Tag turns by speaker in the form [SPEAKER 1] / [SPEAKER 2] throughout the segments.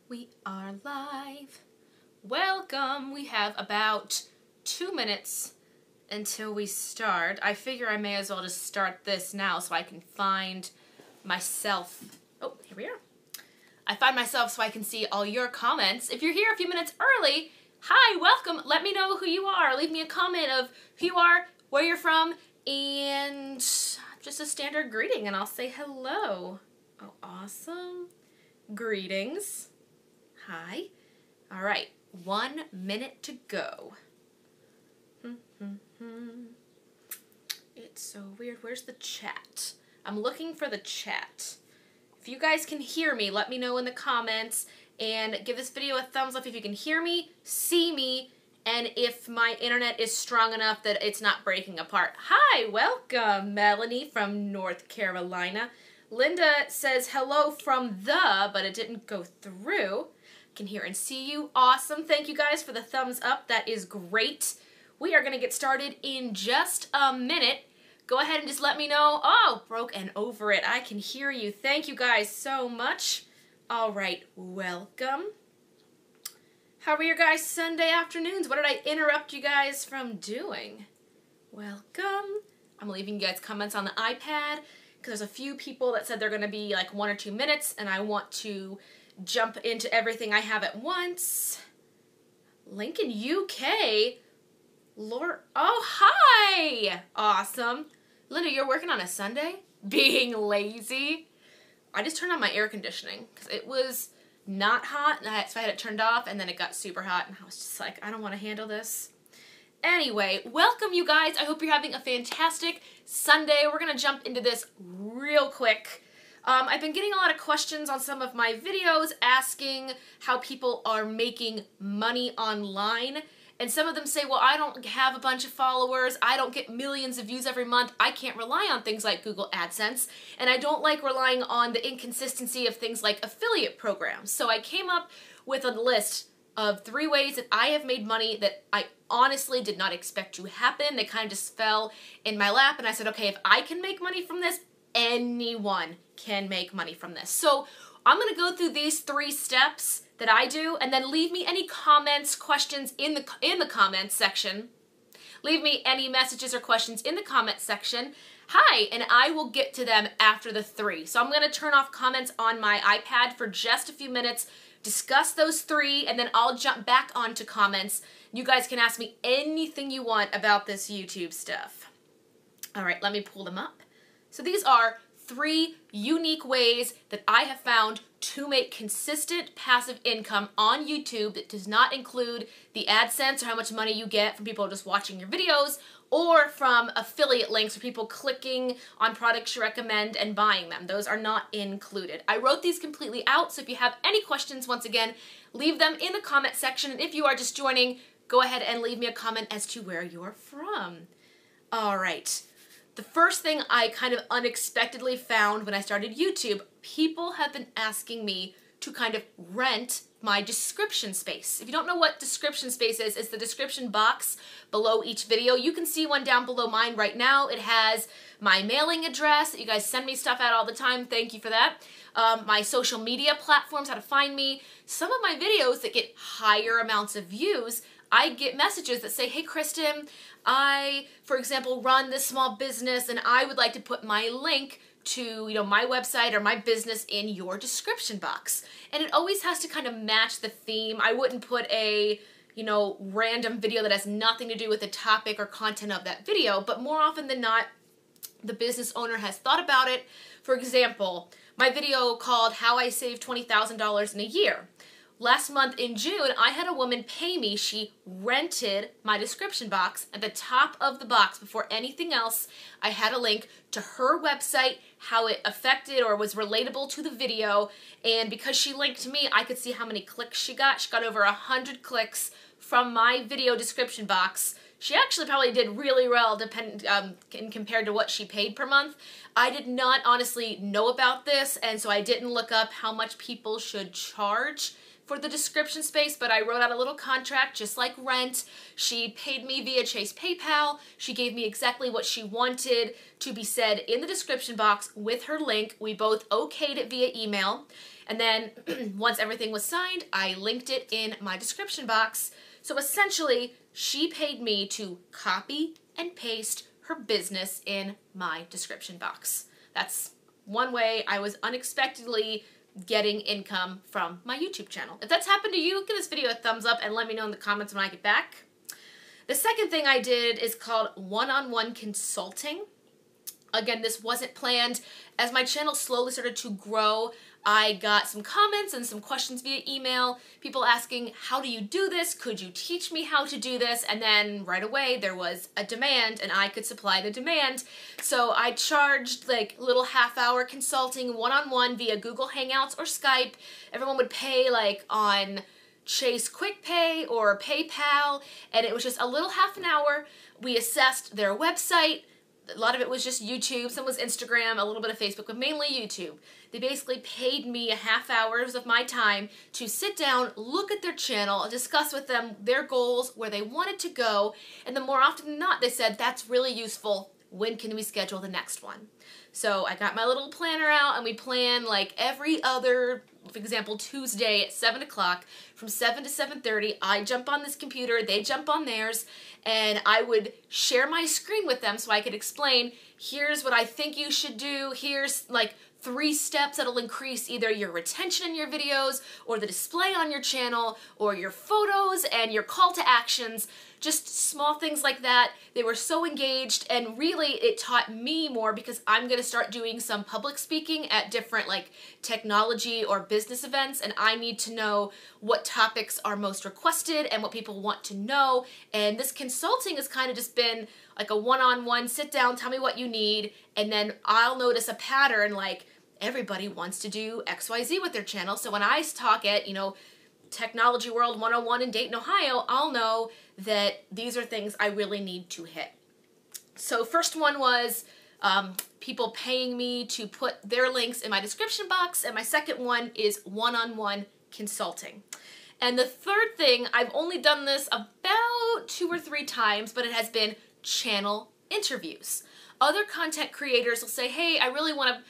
[SPEAKER 1] We are live. Welcome. We have about 2 minutes until we start. I figure I may as well just start this now so I can find myself. Oh, here we are. I find myself so I can see all your comments. If you're here a few minutes early, hi, welcome. Let me know who you are. Leave me a comment of who you are, where you're from, and just a standard greeting, and I'll say hello. Oh, awesome. Greetings. Hi. All right, 1 minute to go. It's so weird. Where's the chat? I'm looking for the chat. If you guys can hear me, let me know in the comments, and give this video a thumbs up if you can hear me, see me, and if my internet is strong enough that it's not breaking apart. Hi, welcome, Melanie from North Carolina. Linda says hello from but it didn't go through. Can hear and see you. Awesome. Thank you guys for the thumbs up. That is great. We are going to get started in just a minute. Go ahead and just let me know. Oh, broke and over it. I can hear you. Thank you guys so much. All right, welcome. How are your guys' Sunday afternoons? What did I interrupt you guys from doing? Welcome. I'm leaving you guys comments on the iPad because there's a few people that said they're going to be like 1 or 2 minutes, and I want to jump into everything I have at once. Lincoln, UK. Lord, oh, hi. Awesome. Linda, you're working on a Sunday? Being lazy. I just turned on my air conditioning because it was not hot, so I had it turned off, and then it got super hot, and I was just like, I don't want to handle this. Anyway, welcome you guys. I hope you're having a fantastic Sunday. We're going to jump into this real quick. I've been getting a lot of questions on some of my videos asking how people are making money online. And some of them say, well, I don't have a bunch of followers, I don't get millions of views every month, I can't rely on things like Google AdSense, and I don't like relying on the inconsistency of things like affiliate programs. So I came up with a list of 3 ways that I have made money that I honestly did not expect to happen. They kind of just fell in my lap, and I said, okay, if I can make money from this, anyone can make money from this. So I'm going to go through these 3 steps that I do, and then leave me any comments, questions in the comments section. Leave me any messages or questions in the comments section. Hi, and I will get to them after the 3. So I'm going to turn off comments on my iPad for just a few minutes, discuss those 3, and then I'll jump back onto comments. You guys can ask me anything you want about this YouTube stuff. All right, let me pull them up. So these are 3 unique ways that I have found to make consistent passive income on YouTube that does not include the AdSense or how much money you get from people just watching your videos, or from affiliate links or people clicking on products you recommend and buying them. Those are not included. I wrote these completely out, so if you have any questions, once again, leave them in the comment section. And if you are just joining, go ahead and leave me a comment as to where you're from. All right. The first thing I kind of unexpectedly found when I started YouTube, people have been asking me to kind of rent my description space. If you don't know what description space is, it's the description box below each video. You can see one down below mine right now. It has my mailing address. You guys send me stuff out all the time. Thank you for that. My social media platforms, how to find me. Some of my videos that get higher amounts of views, I get messages that say, hey, Kristen, I, for example, run this small business, and I would like to put my link to, my website or my business in your description box. And it always has to kind of match the theme. I wouldn't put a, random video that has nothing to do with the topic or content of that video, but more often than not, the business owner has thought about it. For example, my video called How I Saved $20,000 in a Year. Last month in June, I had a woman pay me. She rented my description box. At the top of the box, before anything else, I had a link to her website, how it affected or was relatable to the video, and because she linked me, I could see how many clicks she got. She got over 100 clicks from my video description box. She actually probably did really well compared to what she paid per month. I did not honestly know about this, and so I didn't look up how much people should charge for the description space, but I wrote out a little contract just like rent. She paid me via Chase PayPal. She gave me exactly what she wanted to be said in the description box with her link. We both okayed it via email. And then once everything was signed, I linked it in my description box. So essentially, she paid me to copy and paste her business in my description box. That's one way I was unexpectedly getting income from my YouTube channel. If that's happened to you, give this video a thumbs up and let me know in the comments when I get back. The second thing I did is called one-on-one consulting. Again, this wasn't planned. As my channel slowly started to grow, I got some comments and some questions via email, people asking, how do you do this? Could you teach me how to do this? And then right away there was a demand and I could supply the demand. So I charged like little half-hour consulting one-on-one via Google Hangouts or Skype. Everyone would pay like on Chase QuickPay or PayPal, and it was just a little half an hour. We assessed their website. A lot of it was just YouTube, some was Instagram, a little bit of Facebook, but mainly YouTube. They basically paid me a half hours of my time to sit down, look at their channel, discuss with them their goals, where they wanted to go, and then more often than not, they said, that's really useful. When can we schedule the next one? So I got my little planner out and we plan like every other, for example, Tuesday at 7 o'clock. From 7 to 7:30, I jump on this computer, they jump on theirs, and I would share my screen with them so I could explain, here's what I think you should do, here's like 3 steps that'll increase either your retention in your videos or the display on your channel or your photos and your call to actions, just small things like that. They were so engaged, and really it taught me more because I'm going to start doing some public speaking at different like technology or business events, and I need to know what topics are most requested and what people want to know. And this consulting has kind of just been like a one-on-one, sit down, tell me what you need, and then I'll notice a pattern like everybody wants to do XYZ with their channel. So when I talk at, Technology World 101 in Dayton, Ohio, I'll know that these are things I really need to hit. So first one was people paying me to put their links in my description box, and my second one is one-on-one consulting. And the third thing, I've only done this about 2 or 3 times, but it has been channel interviews. Other content creators will say, hey, I really want to,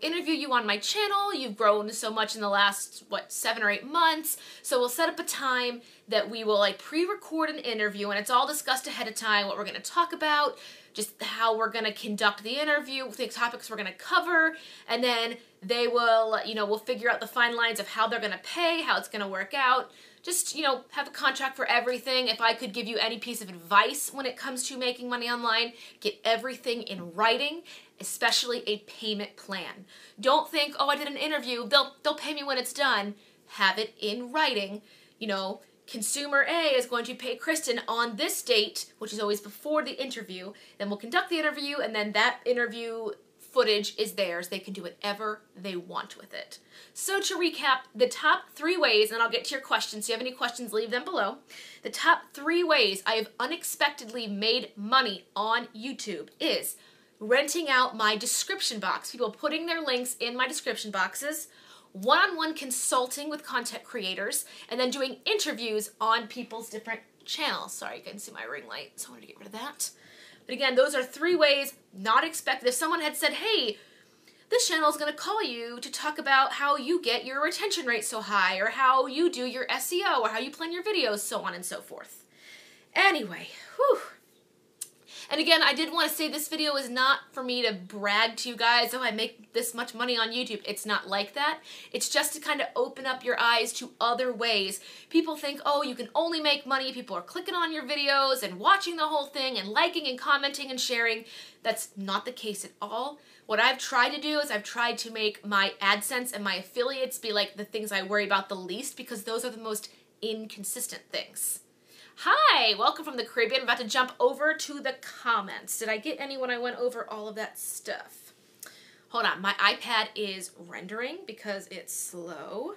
[SPEAKER 1] interview you on my channel. You've grown so much in the last, 7 or 8 months. So we'll set up a time that we will like pre-record an interview, and it's all discussed ahead of time, what we're going to talk about, just how we're going to conduct the interview, the topics we're going to cover, and then they will, we'll figure out the fine lines of how they're going to pay, how it's going to work out. Just, have a contract for everything. If I could give you any piece of advice when it comes to making money online, get everything in writing, especially a payment plan. Don't think, oh, I did an interview, they'll pay me when it's done. Have it in writing. Consumer A is going to pay Kristen on this date, which is always before the interview. Then we'll conduct the interview, and then that interview footage is theirs. They can do whatever they want with it. So to recap, the top 3 ways, and I'll get to your questions. If you have any questions, leave them below. The top 3 ways I have unexpectedly made money on YouTube is renting out my description box, people putting their links in my description boxes, one-on-one consulting with content creators, and then doing interviews on people's different channels. Sorry, you can see my ring light, so I wanted to get rid of that. But again, those are 3 ways not expected. If someone had said, hey, this channel is going to call you to talk about how you get your retention rate so high, or how you do your SEO, or how you plan your videos, so on and so forth. Anyway, whew. And again, I did want to say this video is not for me to brag to you guys, oh, I make this much money on YouTube. It's not like that. It's just to kind of open up your eyes to other ways. People think, oh, you can only make money. People are clicking on your videos and watching the whole thing and liking and commenting and sharing. That's not the case at all. What I've tried to do is I've tried to make my AdSense and my affiliates be like the things I worry about the least, because those are the most inconsistent things. Hi, welcome from the Caribbean. I'm about to jump over to the comments. Did I get any when I went over all of that stuff? Hold on, my iPad is rendering because it's slow.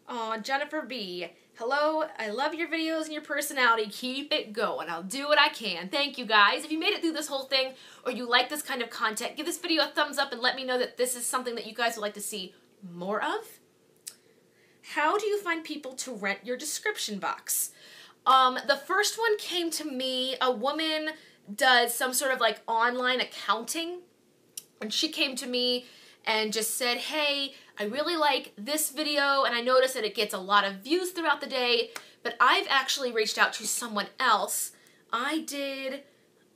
[SPEAKER 1] Aw, Jennifer B. Hello, I love your videos and your personality. Keep it going. I'll do what I can. Thank you guys. If you made it through this whole thing or you like this kind of content, give this video a thumbs up and let me know that this is something that you guys would like to see more of. how do you find people to rent your description box? The first one came to me. A woman does some sort of like online accounting, and she came to me and just said, hey, I really like this video and I noticed that it gets a lot of views throughout the day, but I've actually reached out to someone else. I did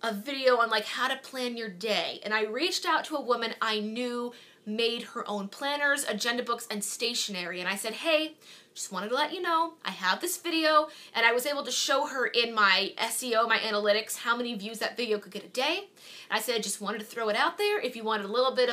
[SPEAKER 1] a video on like how to plan your day, and I reached out to a woman I knew made her own planners, agenda books, and stationery, and I said, hey, just wanted to let you know I have this video, and I was able to show her in my SEO, my analytics, how many views that video could get a day. And I said, just wanted to throw it out there. If you wanted a little bit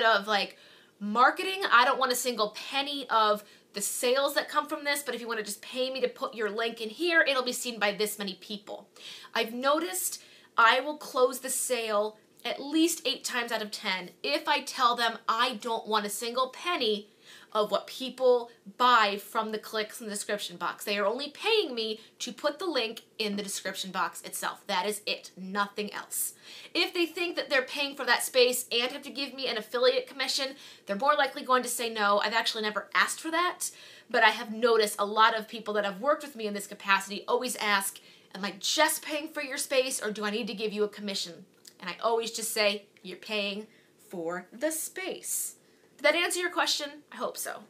[SPEAKER 1] of like marketing, I don't want a single penny of the sales that come from this, but if you want to just pay me to put your link in here, it'll be seen by this many people. I've noticed I will close the sale at least 8 times out of 10 if I tell them I don't want a single penny of what people buy from the clicks in the description box. They are only paying me to put the link in the description box itself. That is it, nothing else. If they think that they're paying for that space and have to give me an affiliate commission, they're more likely going to say no. I've actually never asked for that, but I have noticed a lot of people that have worked with me in this capacity always ask, am I just paying for your space or do I need to give you a commission? And I always just say, you're paying for the space. Did that answer your question? I hope so.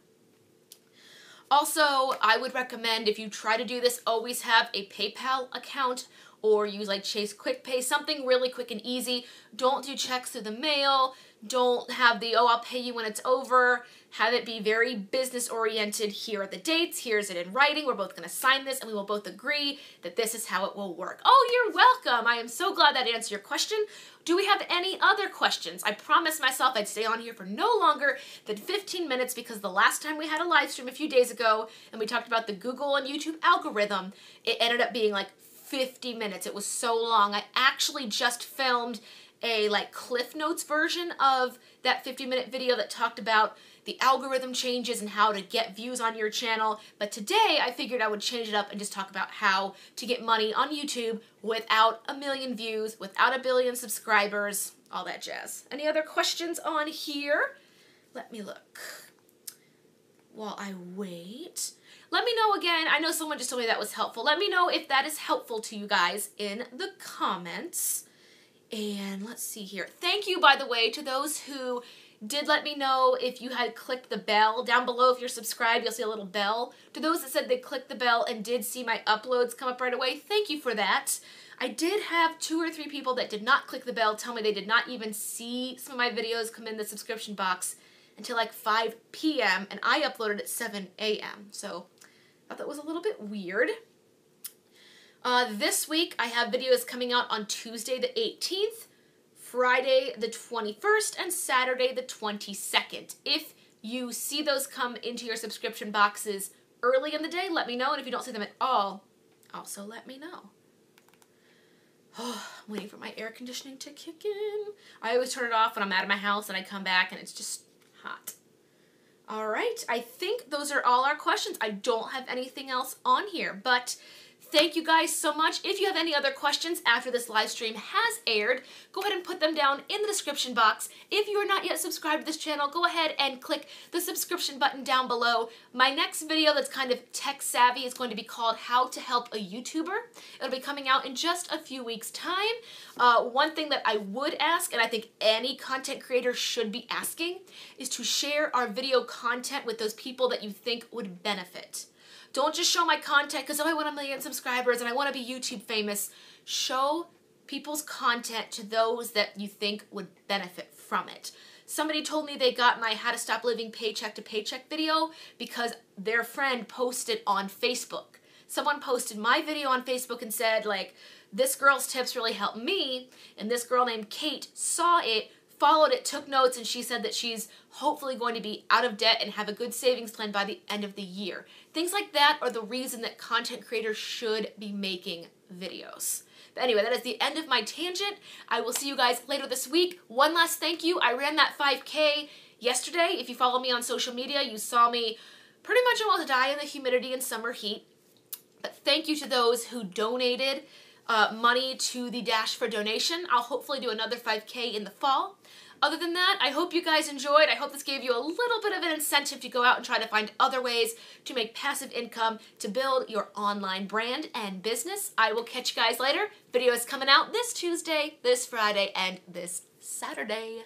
[SPEAKER 1] Also, I would recommend if you try to do this, always have a PayPal account or use like Chase QuickPay, something really quick and easy. Don't do checks through the mail. Don't have the, oh, I'll pay you when it's over. Have it be very business oriented. Here are the dates. Here's it in writing. We're both going to sign this and we will both agree that this is how it will work. Oh, you're welcome. I am so glad that answered your question. Do we have any other questions? I promised myself I'd stay on here for no longer than 15 minutes because the last time we had a live stream a few days ago and we talked about the Google and YouTube algorithm, it ended up being like 50 minutes. It was so long. I actually just filmed a like Cliff Notes version of that 50-minute video that talked about the algorithm changes and how to get views on your channel. But today I figured I would change it up and just talk about how to get money on YouTube without 1 million views, without 1 billion subscribers, all that jazz. Any other questions on here? Let me look while I wait. Let me know again. I know someone just told me that was helpful. Let me know if that is helpful to you guys in the comments. And let's see here. Thank you, by the way, to those who did let me know if you had clicked the bell. Down below, if you're subscribed, you'll see a little bell. To those that said they clicked the bell and did see my uploads come up right away, thank you for that. I did have 2 or 3 people that did not click the bell tell me they did not even see some of my videos come in the subscription box until like 5 p.m. and I uploaded at 7 a.m. So I thought that was a little bit weird. This week, I have videos coming out on Tuesday the 18th, Friday the 21st, and Saturday the 22nd. If you see those come into your subscription boxes early in the day, let me know. And if you don't see them at all, also let me know. Oh, I'm waiting for my air conditioning to kick in. I always turn it off when I'm out of my house and I come back and it's just hot. All right, I think those are all our questions. I don't have anything else on here, but thank you guys so much. If you have any other questions after this live stream has aired, go ahead and put them down in the description box. If you are not yet subscribed to this channel, go ahead and click the subscription button down below. My next video that's kind of tech savvy is going to be called How to Help a YouTuber. It'll be coming out in just a few weeks' time. One thing that I would ask, and I think any content creator should be asking, is to share our video content with those people that you think would benefit. Don't just show my content because, oh, I want 1 million subscribers and I want to be YouTube famous. Show people's content to those that you think would benefit from it. Somebody told me they got my How to Stop Living Paycheck to Paycheck video because their friend posted on Facebook. Someone posted my video on Facebook and said, like, this girl's tips really helped me, and this girl named Kate saw it, followed it, took notes, and she said that she's hopefully going to be out of debt and have a good savings plan by the end of the year. Things like that are the reason that content creators should be making videos. But anyway, that is the end of my tangent. I will see you guys later this week. One last thank you. I ran that 5K yesterday. If you follow me on social media, you saw me pretty much almost die in the humidity and summer heat. But thank you to those who donated money to the Dash for Donation. I'll hopefully do another 5K in the fall. Other than that, I hope you guys enjoyed. I hope this gave you a little bit of an incentive to go out and try to find other ways to make passive income to build your online brand and business. I will catch you guys later. Videos coming out this Tuesday, this Friday, and this Saturday.